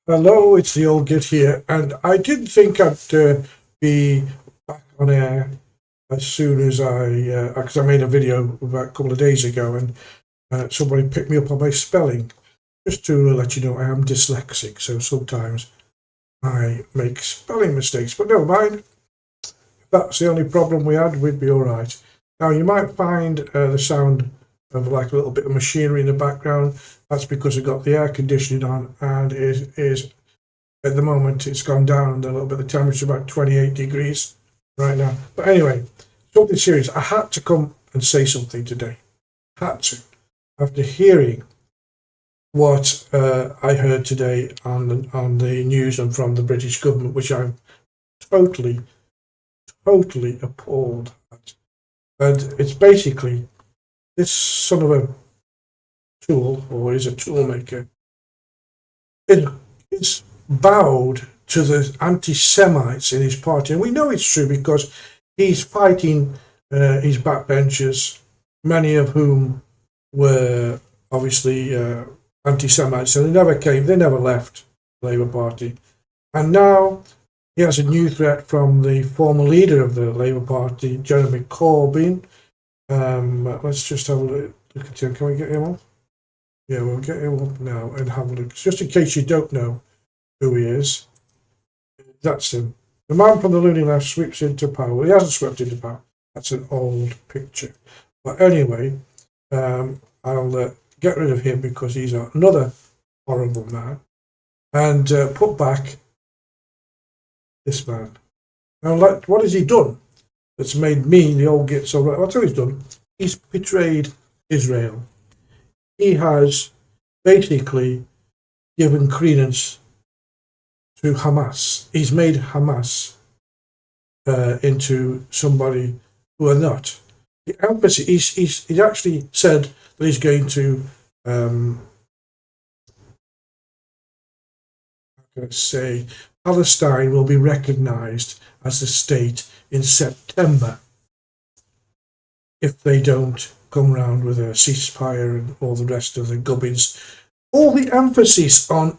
Hello, it's the old git here, and I didn't think I'd be back on air as soon as because I made a video about a couple of days ago, and somebody picked me up on my spelling. Just to let you know, I am dyslexic, so sometimes I make spelling mistakes, but never mind. If that's the only problem we had, we'd be all right. Now, you might find the sound of like a little bit of machinery in the background. That's because I've got the air conditioning on, and it is at the moment it's gone down a little bit. The temperature about 28 degrees right now. But anyway, something serious. I had to come and say something today. Had to. After hearing what I heard today on the news and from the British government, which I'm totally, totally appalled at. And it's basically this son of a tool, or is a tool maker, is bowed to the anti-Semites in his party. And we know it's true because he's fighting his backbenchers, many of whom were obviously anti-Semites. And they never left the Labour Party. And now he has a new threat from the former leader of the Labour Party, Jeremy Corbyn. Let's just have a look at him. Can we get him on? Yeah, we'll get him up now and have a look. Just in case you don't know who he is, that's him. The man from the loony left sweeps into power. Well, he hasn't swept into power. That's an old picture. But anyway, I'll get rid of him because he's another horrible man, and put back this man. Now, what has he done that's made me, the old git, so right? I'll tell you what he's done. He's betrayed Israel. He has basically given credence to Hamas. He's made Hamas into somebody who are not. The emphasis, he's actually said that he's going to, how can I say, Palestine will be recognised as a state in September if they don't come round with a ceasefire and all the rest of the gubbins. All the emphasis on,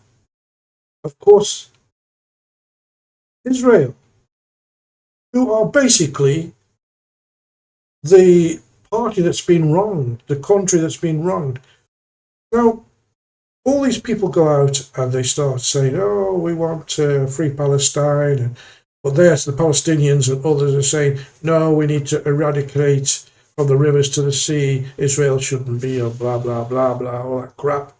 of course, Israel, who are basically the party that's been wronged, the country that's been wronged. Now, all these people go out and they start saying, oh, we want free Palestine. But there's the Palestinians and others are saying, no, we need to eradicate from the rivers to the sea. Israel shouldn't be, or blah, blah, blah, blah, all that crap.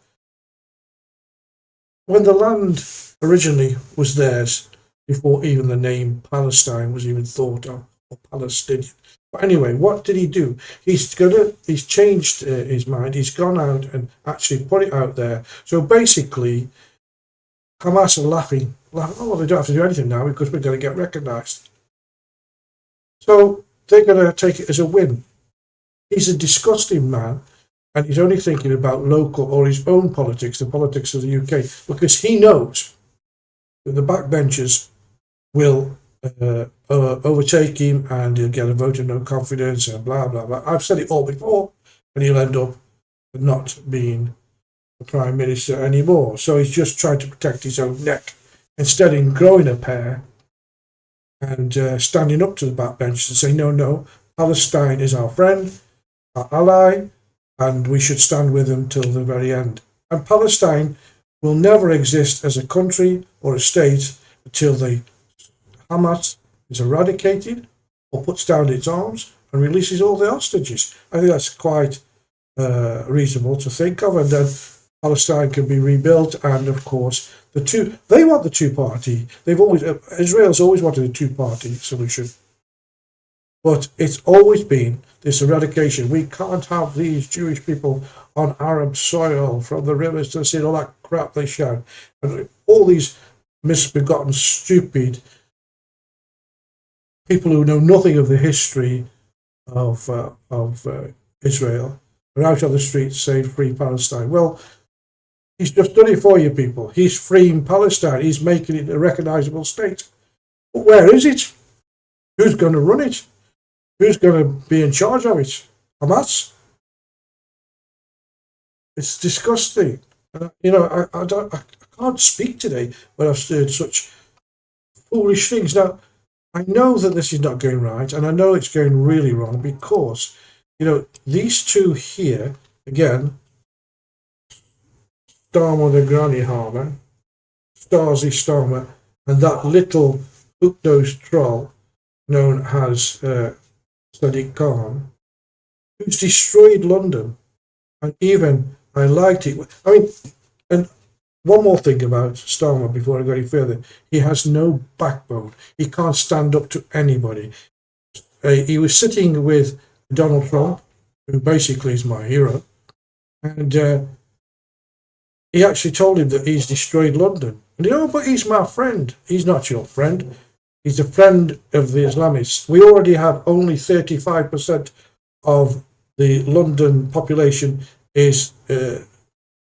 When the land originally was theirs, before even the name Palestine was even thought of, or Palestinian. But anyway, what did he do? He's changed his mind. He's gone out and actually put it out there. So basically, Hamas are laughing. Oh, well, they don't have to do anything now because we're going to get recognised. So they're going to take it as a win. He's a disgusting man, and he's only thinking about local or his own politics, the politics of the UK, because he knows that the backbenchers will overtake him and he'll get a vote of no confidence and blah, blah, blah. I've said it all before, and he'll end up not being the Prime Minister anymore. So he's just trying to protect his own neck. Instead of growing a pair and standing up to the backbenchers and saying, no, Palestine is our friend, our ally, and we should stand with them till the very end. And Palestine will never exist as a country or a state until the Hamas is eradicated or puts down its arms and releases all the hostages. I think that's quite reasonable to think of, and then Palestine can be rebuilt. And of course, they want the two-party. Israel's always wanted a two-party solution, but it's always been this eradication. We can't have these Jewish people on Arab soil from the rivers to the sea, all that crap they shout, and all these misbegotten, stupid people who know nothing of the history of Israel are out on the streets saying free Palestine. Well, he's just done it for you people. He's freeing Palestine. He's making it a recognisable state. But where is it? Who's going to run it? Who's going to be in charge of it? Hamas? It's disgusting. I can't speak today when I've heard such foolish things. Now, I know that this is not going right, and I know it's going really wrong because, these two here, again, Starmer the Granny Harmer, Starsy Starmer, and that little hook-nosed troll known as Sadiq Khan, who's destroyed London. And even I liked it. I mean, and one more thing about Starmer before I go any further. He has no backbone. He can't stand up to anybody. He was sitting with Donald Trump, who basically is my hero, and he actually told him that he's destroyed London. And but he's my friend. He's not your friend. He's a friend of the Islamists. We already have only 35% of the London population is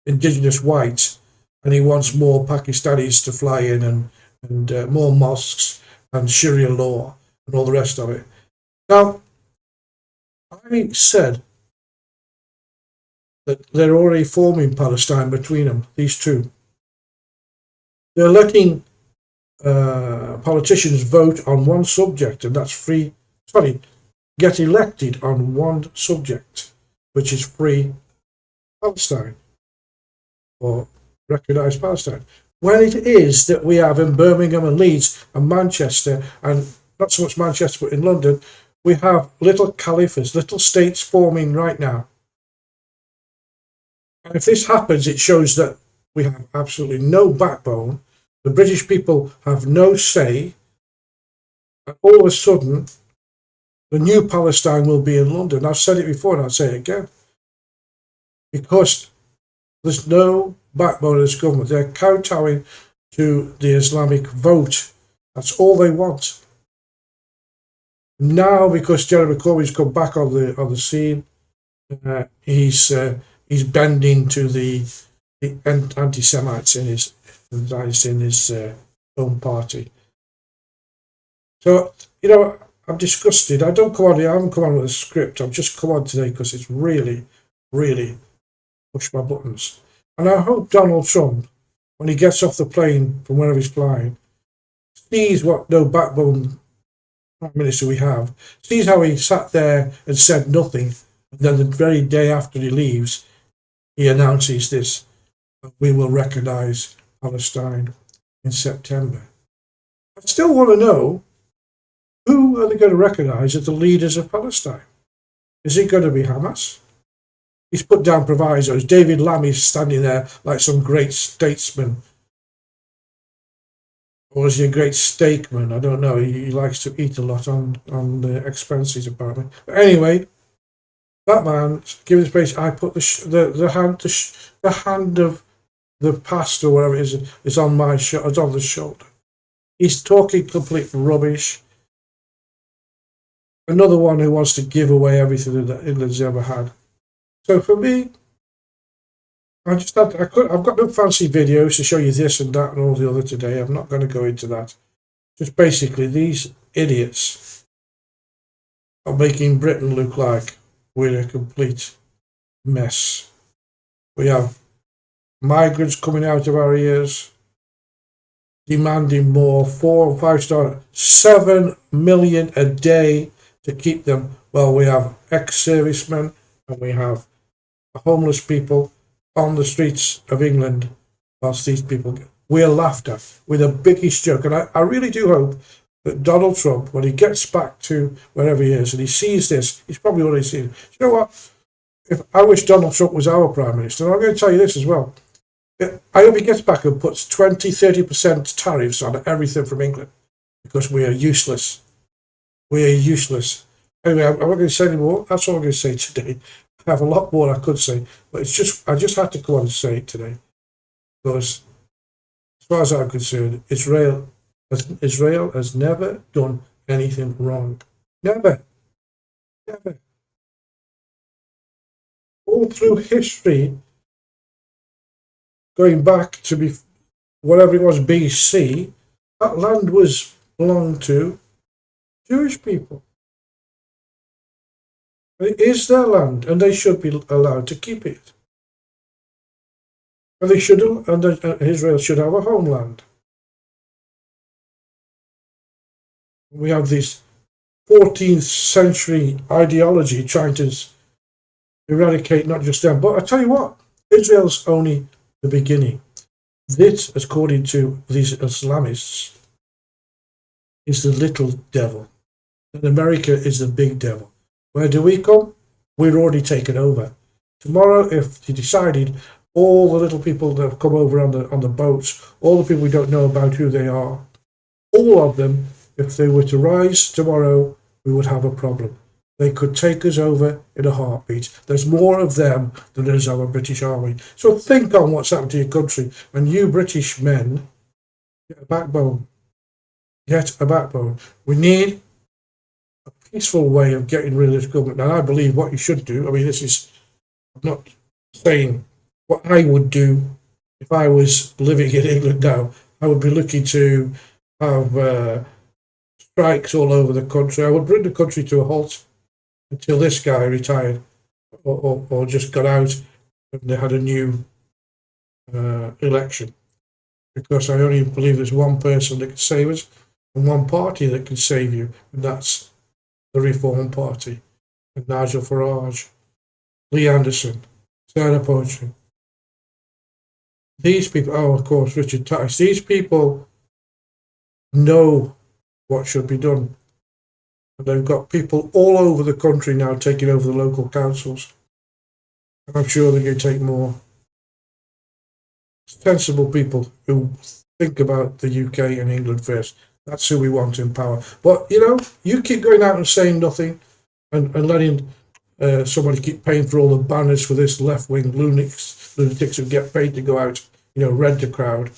indigenous white, and he wants more Pakistanis to fly in and more mosques and Sharia law and all the rest of it. Now, I said that they're already forming Palestine between them, these two. They're letting politicians vote on one subject, and that's get elected on one subject, which is free Palestine or recognised Palestine. When it is that we have in Birmingham and Leeds and Manchester, and not so much Manchester, but in London, we have little caliphates, little states forming right now. And if this happens, it shows that we have absolutely no backbone. The British people have no say. And all of a sudden, the new Palestine will be in London. I've said it before and I'll say it again. Because there's no backbone of this government. They're kowtowing to the Islamic vote. That's all they want. Now, because Jeremy Corbyn's come back on the scene, he's bending to the anti-Semites in his own party. So I'm disgusted. I haven't come on with a script. I've just come on today because it's really, really pushed my buttons. And I hope Donald Trump, when he gets off the plane from wherever he's flying, sees what no backbone Prime Minister we have, sees how he sat there and said nothing, and then the very day after he leaves, he announces this: we will recognise Palestine in September. I still want to know, who are they going to recognise as the leaders of Palestine? Is it going to be Hamas? He's put down provisos. David Lammy's standing there like some great statesman. Or is he a great steakman? I don't know. He likes to eat a lot on the expenses, apparently. But anyway, that man, given space, I put the hand of the pastor, or whatever it is on my it's on the shoulder. He's talking complete rubbish. Another one who wants to give away everything that England's ever had. So for me, I've got no fancy videos to show you this and that and all the other today. I'm not going to go into that. Just basically, these idiots are making Britain look like we're a complete mess. We have migrants coming out of our ears, demanding more, 4 or 5 star, 7 million a day to keep them. Well, we have ex-servicemen and we have homeless people on the streets of England, whilst these people, we're laughed at. We're the biggest joke. And I really do hope that Donald Trump, when he gets back to wherever he is and he sees this, he's probably already seen it. You know what? If I wish Donald Trump was our Prime Minister, and I'm going to tell you this as well. I hope he gets back and puts 20-30% tariffs on everything from England, because we are useless. We are useless. Anyway, I'm not going to say any more. That's all I'm going to say today. I have a lot more I could say, but I just had to come on and say it today, because as far as I'm concerned, Israel has never done anything wrong. Never. All through history, going back to whatever it was, BC, that land belonged to Jewish people. It is their land, and they should be allowed to keep it. And they should, and Israel should have a homeland. We have this 14th century ideology trying to eradicate not just them, but I tell you what, Israel's only the beginning. This, according to these Islamists, is the little devil, and America is the big devil. Where do we come? We're already taken over. Tomorrow, if he decided, all the little people that have come over on the boats, all the people we don't know about who they are, all of them, if they were to rise tomorrow, we would have a problem. They could take us over in a heartbeat. There's more of them than there is our British Army. So think on what's happened to your country. And you British men, get a backbone. Get a backbone. We need a peaceful way of getting rid of this government. And I believe what you should do, I mean, this is, I'm not saying what I would do if I was living in England now. I would be looking to have strikes all over the country. I would bring the country to a halt until this guy retired or just got out and they had a new election. Because I only believe there's one person that can save us and one party that can save you, and that's the Reform Party. And Nigel Farage, Lee Anderson, Sarah Poetry. These people, oh, of course, Richard Tice, these people know what should be done. And they've got people all over the country now taking over the local councils. And I'm sure they're going to take more sensible people who think about the UK and England first. That's who we want in power. But, you know, you keep going out and saying nothing and letting somebody keep paying for all the banners for this left-wing lunatics who get paid to go out, you know, rent a crowd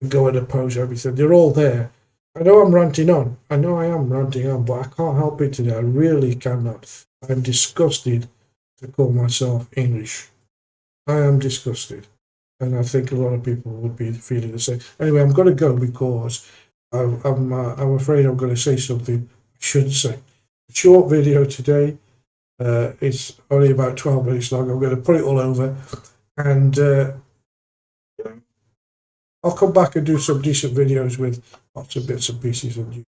and go and oppose everything. They're all there. I know I'm ranting on. I know I am ranting on, but I can't help it today. I really cannot. I'm disgusted to call myself English. I am disgusted. And I think a lot of people would be feeling the same. Anyway, I'm going to go because I'm afraid I'm going to say something I shouldn't say. A short video today. It's only about 12 minutes long. I'm going to put it all over. And I'll come back and do some decent videos with lots of bits and pieces on you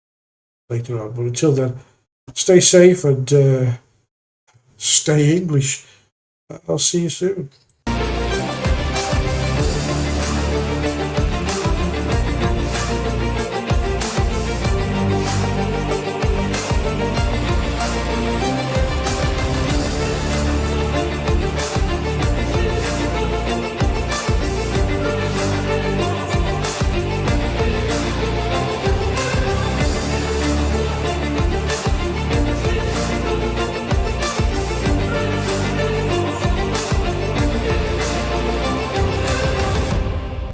later on. But until then, stay safe and stay English. I'll see you soon.